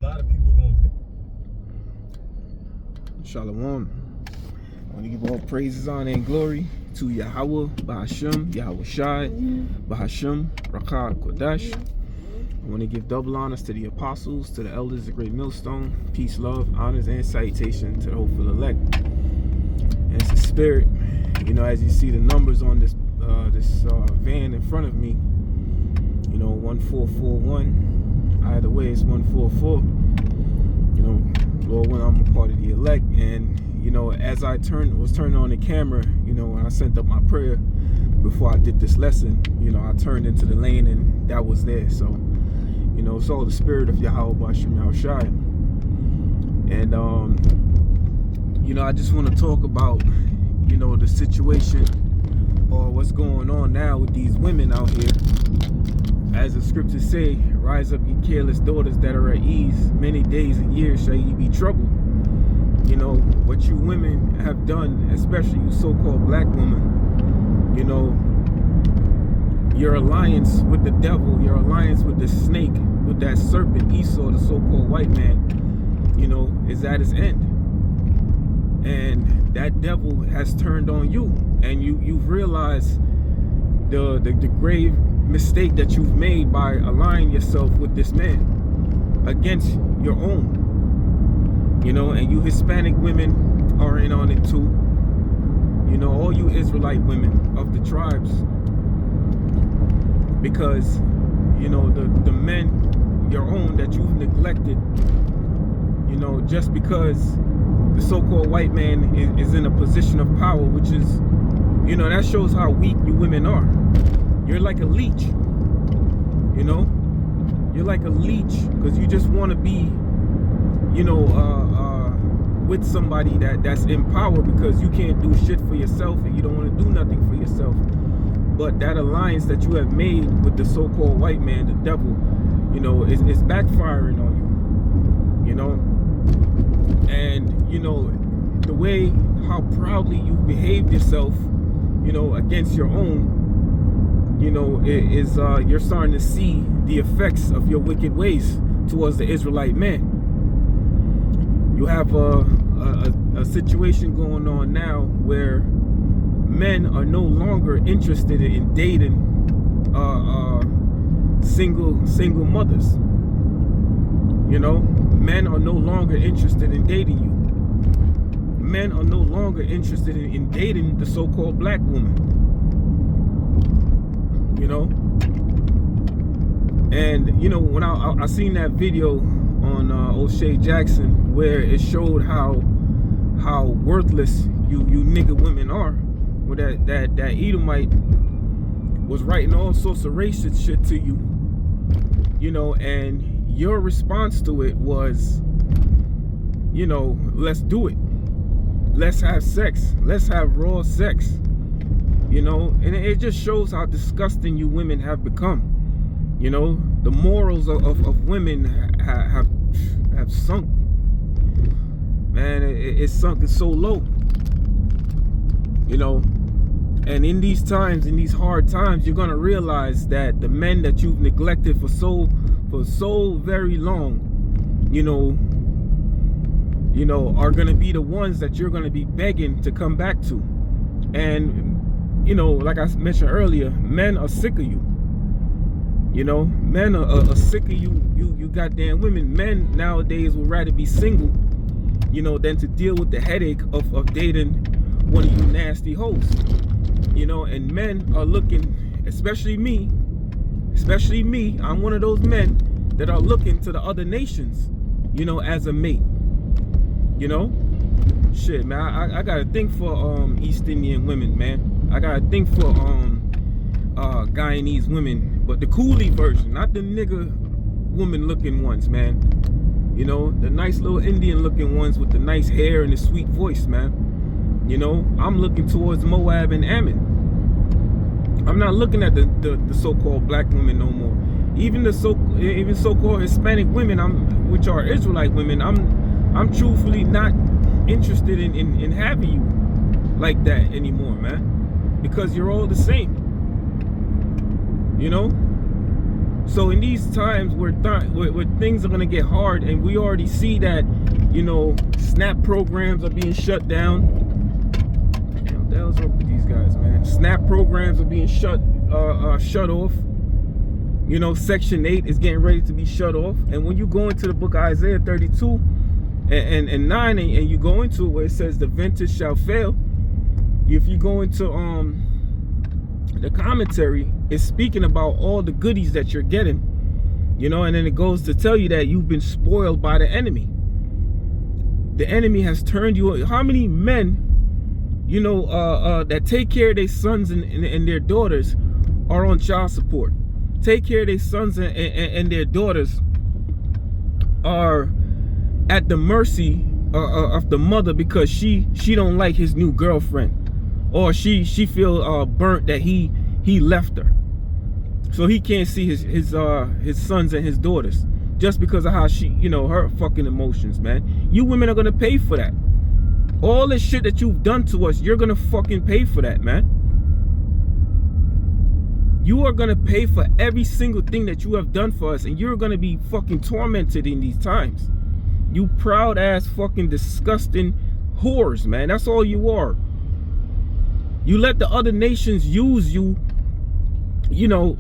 A lot of people gonna think. Shalom. I want to give all praises, honor, and glory to Yahweh, Bahashem, Yahweh Shai, Bahashem, Rakah, Kodash. I want to give double honors to the apostles, to the elders, the great millstone. Peace, love, honors, and salutation to the hopeful elect. And it's the spirit. You know, as you see the numbers on this van in front of me, you know, 1441. Either way, it's 144. You know, Lord, when I'm a part of the elect, and you know, as I was turning on the camera, you know, when I sent up my prayer before I did this lesson, you know, I turned into the lane and that was there. So, you know, it's all the spirit of Yahweh Bashim Yahushai. And you know, I just want to talk about, you know, the situation or what's going on now with these women out here. As the scriptures say, rise up, ye careless daughters that are at ease. Many days and years shall ye be troubled. You know, what you women have done, especially you so-called black women, you know, your alliance with the devil, your alliance with the snake, with that serpent Esau, the so-called white man, you know, is at its end. And that devil has turned on you, and you've realized the grave mistake that you've made by aligning yourself with this man against your own. You know, and you Hispanic women are in on it too. You know, all you Israelite women of the tribes. Because, you know, the men, your own, that you've neglected, you know, just because the so-called white man is in a position of power, which is, you know, that shows how weak you women are. You're like a leech, you know? You're like a leech because you just want to be, you know, with somebody that's in power because you can't do shit for yourself and you don't want to do nothing for yourself. But that alliance that you have made with the so-called white man, the devil, you know, is backfiring on you, you know? And, you know, the way how proudly you behaved yourself, you know, against your own, you know, is you're starting to see the effects of your wicked ways towards the Israelite man. You have a situation going on now where men are no longer interested in dating single mothers. You know, men are no longer interested in dating you. Men are no longer interested in dating the so-called black woman. You know, and you know, when I seen that video on O'Shea Jackson where it showed how worthless you nigga women are, where that Edomite was writing all sorts of racist shit to you, you know, and your response to it was, you know, let's do it, let's have sex, let's have raw sex, you know. And it just shows how disgusting you women have become. You know, the morals of women have sunk. Man, it's sunken so low. You know, and in these times, in these hard times, you're gonna realize that the men that you've neglected for so very long, you know, are gonna be the ones that you're gonna be begging to come back to. And you know, like I mentioned earlier, men are sick of you. You know, men are sick of you goddamn women. Men nowadays would rather be single, you know, than to deal with the headache of dating one of you nasty hoes. You know, and men are looking, especially me, I'm one of those men that are looking to the other nations, you know, as a mate. You know? Shit, man, I got a thing for East Indian women, man. I got a thing for Guyanese women, but the coolie version, not the nigga woman looking ones, man. You know, the nice little Indian looking ones with the nice hair and the sweet voice, man. You know, I'm looking towards Moab and Ammon. I'm not looking at the so-called black women no more. Even so-called Hispanic women, which are Israelite women, I'm truthfully not interested in having you like that anymore, man. Because you're all the same. You know? So in these times where things are gonna get hard, and we already see that, you know, SNAP programs are being shut down. Damn, what the hell's up with these guys, man? SNAP programs are being shut off. You know, Section 8 is getting ready to be shut off. And when you go into the book of Isaiah 32 and 9, and you go into it where it says the vintage shall fail, if you go into the commentary, it's speaking about all the goodies that you're getting, you know, and then it goes to tell you that you've been spoiled by the enemy. The enemy has turned you. How many men, you know, that take care of their sons and their daughters are on child support? Take care of their sons and their daughters are at the mercy of the mother because she don't like his new girlfriend, or she feel burnt that he left her, so he can't see his sons and his daughters just because of how she, you know, her fucking emotions, man. You women are gonna pay for that. All this shit that you've done to us, you're gonna fucking pay for that, man. You are gonna pay for every single thing that you have done for us, and you're gonna be fucking tormented in these times. You proud ass fucking disgusting whores, man. That's all you are. You let the other nations use you, you know,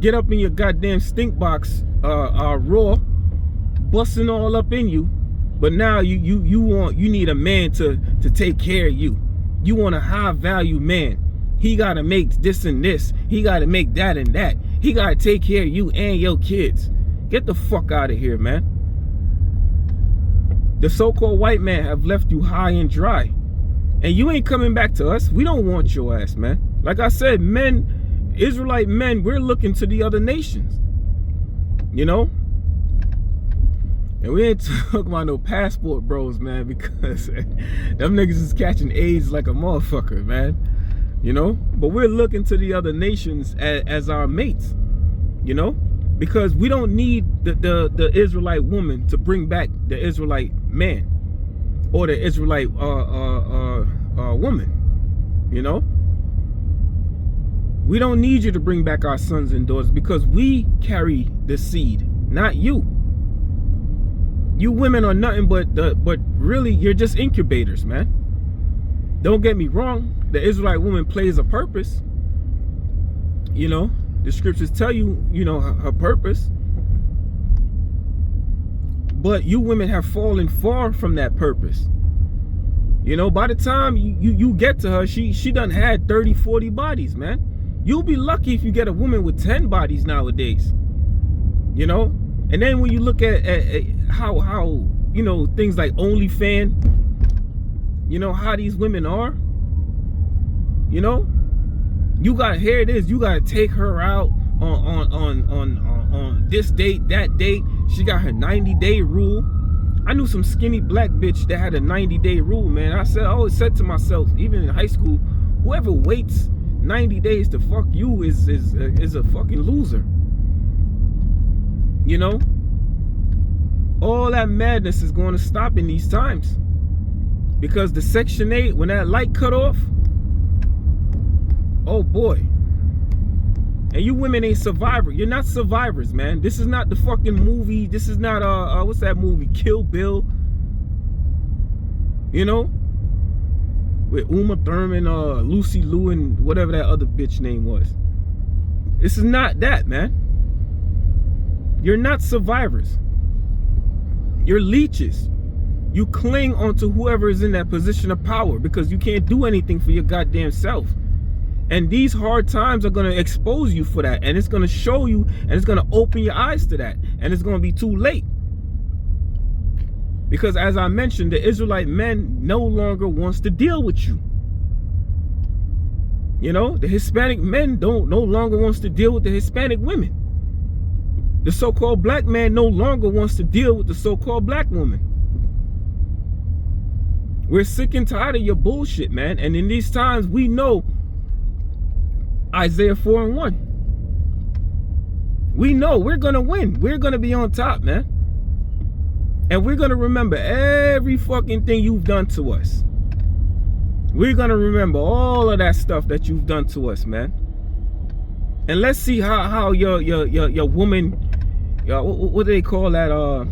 get up in your goddamn stink box, raw, busting all up in you. But now you need a man to take care of you. You want a high value man. He gotta make this and this. He gotta make that and that. He gotta take care of you and your kids. Get the fuck out of here, man. The so-called white man have left you high and dry. And you ain't coming back to us. We don't want your ass, man. Like I said, men, Israelite men, we're looking to the other nations. You know? And we ain't talking about no passport bros, man, because them niggas is catching AIDS like a motherfucker, man. You know? But we're looking to the other nations as our mates. You know? Because we don't need the Israelite woman to bring back the Israelite man. Or the Israelite woman, you know? We don't need you to bring back our sons and daughters because we carry the seed, not you. You women are nothing but really you're just incubators, man. Don't get me wrong, the Israelite woman plays a purpose. You know, the scriptures tell you, you know, her purpose. But you women have fallen far from that purpose. You know, by the time you get to her, she done had 30, 40 bodies, man. You'll be lucky if you get a woman with 10 bodies nowadays. You know? And then when you look at how you know, things like OnlyFans, you know, how these women are, you know, you got, here it is, you got to take her out on this date, that date. She got her 90-day rule. I knew some skinny black bitch that had a 90-day rule, man. I always said to myself, even in high school, whoever waits 90 days to fuck you is a fucking loser. You know? All that madness is going to stop in these times. Because the Section 8, when that light cut off, oh boy. And you women ain't survivors. You're not survivors, man. This is not the fucking movie. This is not what's that movie? Kill Bill. You know? With Uma Thurman, Lucy Liu, and whatever that other bitch name was. This is not that, man. You're not survivors. You're leeches. You cling onto whoever is in that position of power because you can't do anything for your goddamn self. And these hard times are going to expose you for that. And it's going to show you, and it's going to open your eyes to that. And it's going to be too late. Because as I mentioned, the Israelite men no longer wants to deal with you. You know, the Hispanic men no longer wants to deal with the Hispanic women. The so-called black man no longer wants to deal with the so-called black woman. We're sick and tired of your bullshit, man. And in these times, we know Isaiah 4:1. We know we're gonna win. We're gonna be on top, man. And we're gonna remember every fucking thing you've done to us. We're gonna remember all of that stuff that you've done to us, man. And let's see how your woman, what do they call that?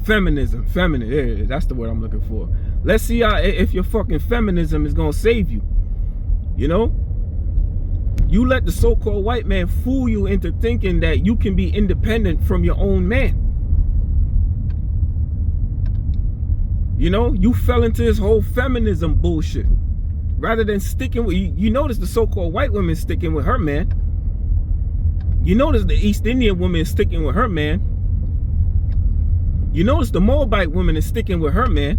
Feminism, feminine. That's the word I'm looking for. Let's see how if your fucking feminism is gonna save you. You know, you let the so-called white man fool you into thinking that you can be independent from your own man. You know, you fell into this whole feminism bullshit rather than sticking with you. Notice the so-called white woman sticking with her man. You notice the East Indian woman is sticking with her man. You notice the Moabite woman is sticking with her man.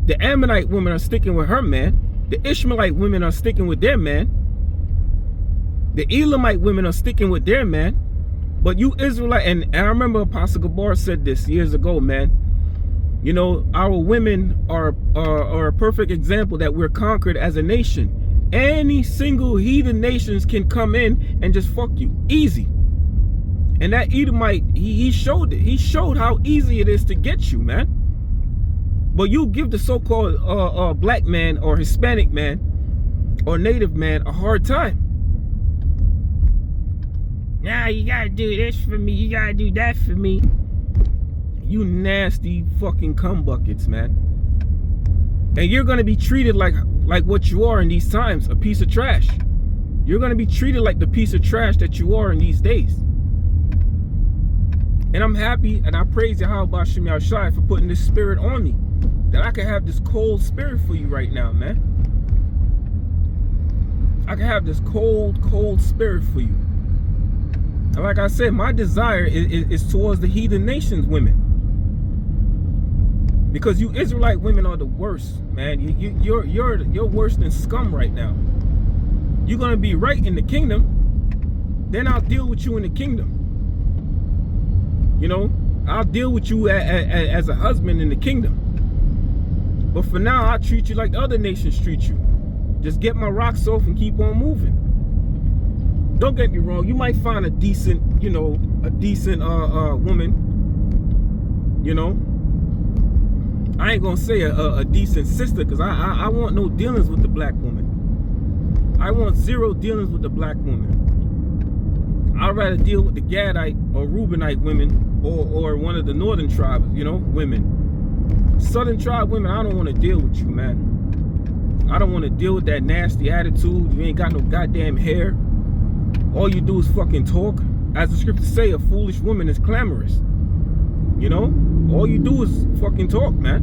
The Ammonite women are sticking with her man. The Ishmaelite women are sticking with their man. The Elamite women are sticking with their man. But you Israelite, and I remember Apostle Gabar said this years ago, man. You know, our women are a perfect example that we're conquered as a nation. Any single heathen nations can come in and just fuck you. Easy. And that Edomite, he showed it. He showed how easy it is to get you, man. But you give the so-called black man or Hispanic man or native man a hard time. Nah, you gotta do this for me. You gotta do that for me. You nasty fucking cum buckets, man. And you're gonna be treated like what you are in these times, a piece of trash. You're gonna be treated like the piece of trash that you are in these days. And I'm happy and I praise Yahweh Hashem Yahushai for putting this spirit on me. That I can have this cold spirit for you right now, man. I can have this cold spirit for you. And like I said, my desire is towards the heathen nations women. Because you Israelite women are the worst, man. You're worse than scum right now. You're gonna be right in the kingdom, then I'll deal with you in the kingdom. You know, I'll deal with you as a husband in the kingdom. But for now, I'll treat you like the other nations treat you. Just get my rocks off and keep on moving. Don't get me wrong, you might find a decent, you know, woman. You know, I ain't gonna say a decent sister, because I want no dealings with the black woman. I want zero dealings with the black woman. I'd rather deal with the Gadite or Reubenite women or one of the northern tribes, you know, women. Southern tribe women, I don't want to deal with you, man. I don't want to deal with that nasty attitude. You ain't got no goddamn hair. All you do is fucking talk. As the scriptures say, a foolish woman is clamorous. You know? All you do is fucking talk, man.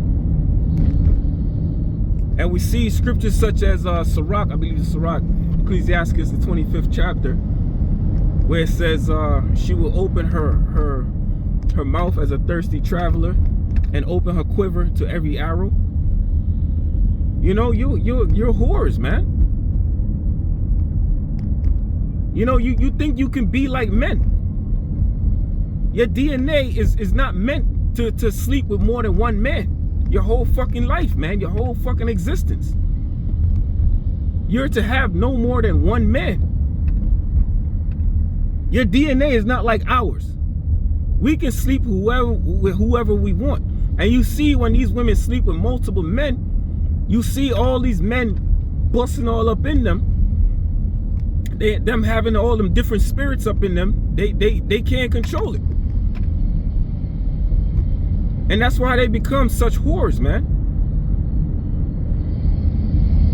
And we see scriptures such as Sirach, I believe it's Sirach, Ecclesiastes, the 25th chapter, where it says she will open her mouth as a thirsty traveler and open her quiver to every arrow. You know, you're whores, man. You know, you think you can be like men. Your DNA is not meant to sleep with more than one man. Your whole fucking life, man. Your whole fucking existence. You're to have no more than one man. Your DNA is not like ours. We can sleep with whoever we want. And you see when these women sleep with multiple men, you see all these men busting all up in them. Them having all them different spirits up in them. They can't control it. And that's why they become such whores, man.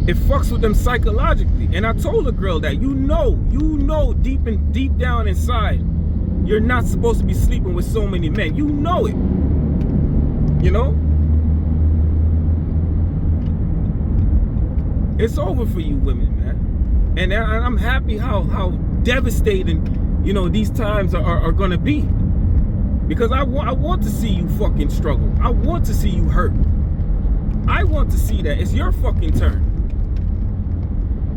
It fucks with them psychologically. And I told the girl that you know deep down inside, you're not supposed to be sleeping with so many men. You know it. You know? It's over for you women, man. And I'm happy how devastating, you know, these times are gonna be. Because I want to see you fucking struggle. I want to see you hurt. I want to see that. It's your fucking turn.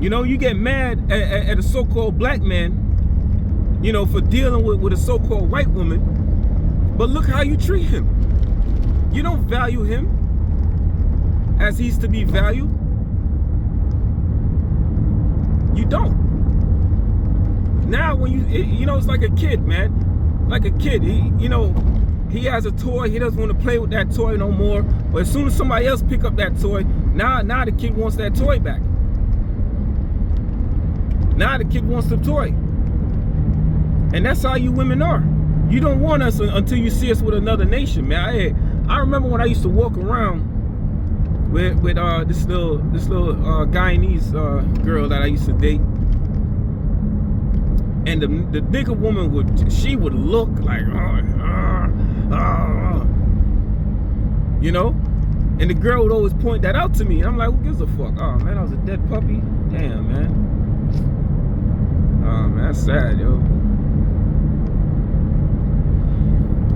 You know, you get mad at a so-called black man, you know, for dealing with a so-called white woman. But look how you treat him. You don't value him as he's to be valued. You don't. Now when you know, it's like a kid, man. Like a kid, he has a toy, he doesn't want to play with that toy no more. But as soon as somebody else pick up that toy, now the kid wants that toy back. Now the kid wants the toy. And that's how you women are. You don't want us until you see us with another nation, man. I remember when I used to walk around with this little Guyanese girl that I used to date. And the nigga woman would look like, you know? And the girl would always point that out to me. And I'm like, who gives a fuck? Oh, man, I was a dead puppy. Damn, man. Oh, man, that's sad, yo.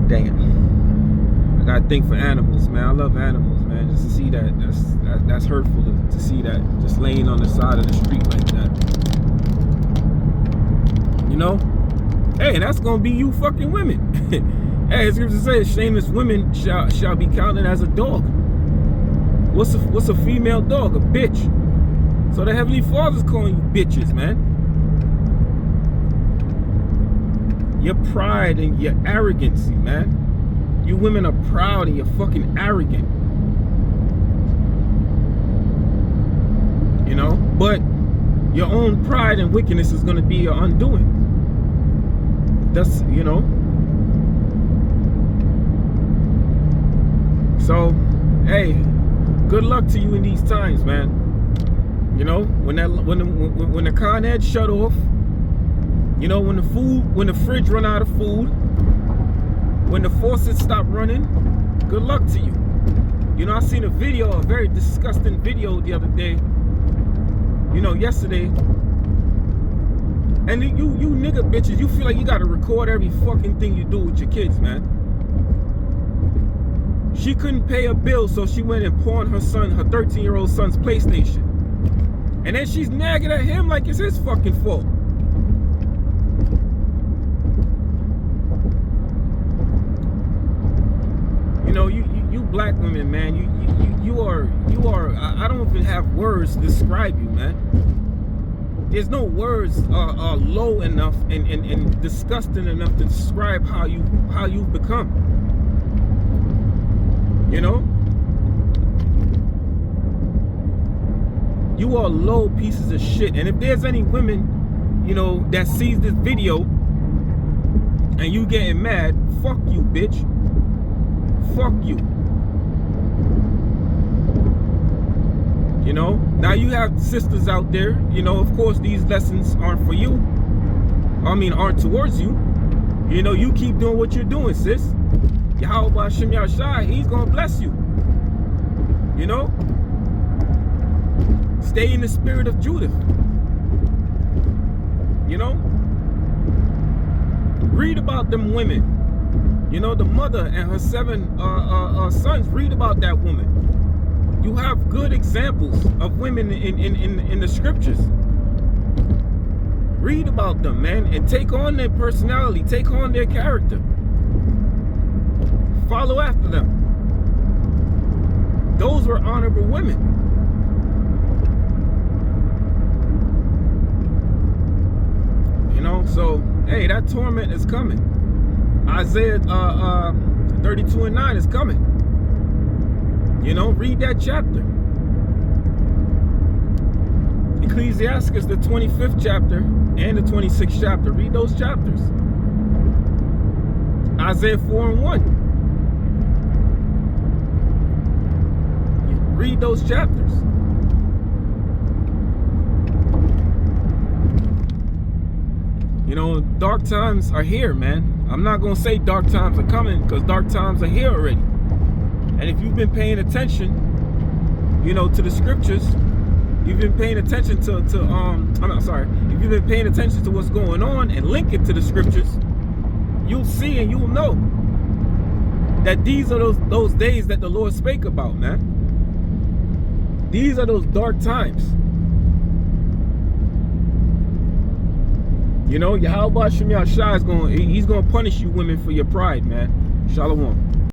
Damn. I gotta think for animals, man. I love animals, man. Just to see that, that's hurtful to see that. Just laying on the side of the street like that. You know? Hey, that's gonna be you fucking women. Hey, the scripture says, shameless women shall be counted as a dog. What's a female dog? A bitch. So the Heavenly Father's calling you bitches, man. Your pride and your arrogancy, man. You women are proud and you're fucking arrogant. You know? But your own pride and wickedness is gonna be your undoing. That's, you know. So, hey, good luck to you in these times, man. You know, when the Con Ed shut off, you know, when the fridge run out of food, when the faucets stop running, good luck to you. You know, I seen a very disgusting video the other day, you know, yesterday. And you nigga bitches, you feel like you gotta record every fucking thing you do with your kids, man. She couldn't pay a bill, so she went and pawned her 13-year-old son's PlayStation. And then she's nagging at him like it's his fucking fault. You know, you black women, man, you are, I don't even have words to describe you, man. There's no words low enough and disgusting enough to describe how you've become. You know? You are low pieces of shit. And if there's any women, you know, that sees this video and you getting mad, fuck you, bitch. Fuck you. You know, now you have sisters out there, you know, of course these lessons aren't for you. I mean, aren't towards you. You know, you keep doing what you're doing, sis. Yahweh Shem Yahshai, he's gonna bless you. You know? Stay in the spirit of Judith. You know? Read about them women. You know, the mother and her 7 sons. Read about that woman. You have good examples of women in the scriptures. Read about them, man, and take on their personality, take on their character. Follow after them. Those were honorable women. You know, so hey, that torment is coming. Isaiah 32:9 is coming. You know, read that chapter. Ecclesiastes, the 25th chapter and the 26th chapter. Read those chapters. Isaiah 4:1. Read those chapters. You know, dark times are here, man. I'm not going to say dark times are coming, because dark times are here already. And if you've been paying attention, you know, to the scriptures, you've been paying attention to if you've been paying attention to what's going on and link it to the scriptures, you'll see and you'll know that these are those days that the Lord spake about, man. These are those dark times. You know, Yahweh Shem Yahshai he's gonna punish you women for your pride, man. Shalom.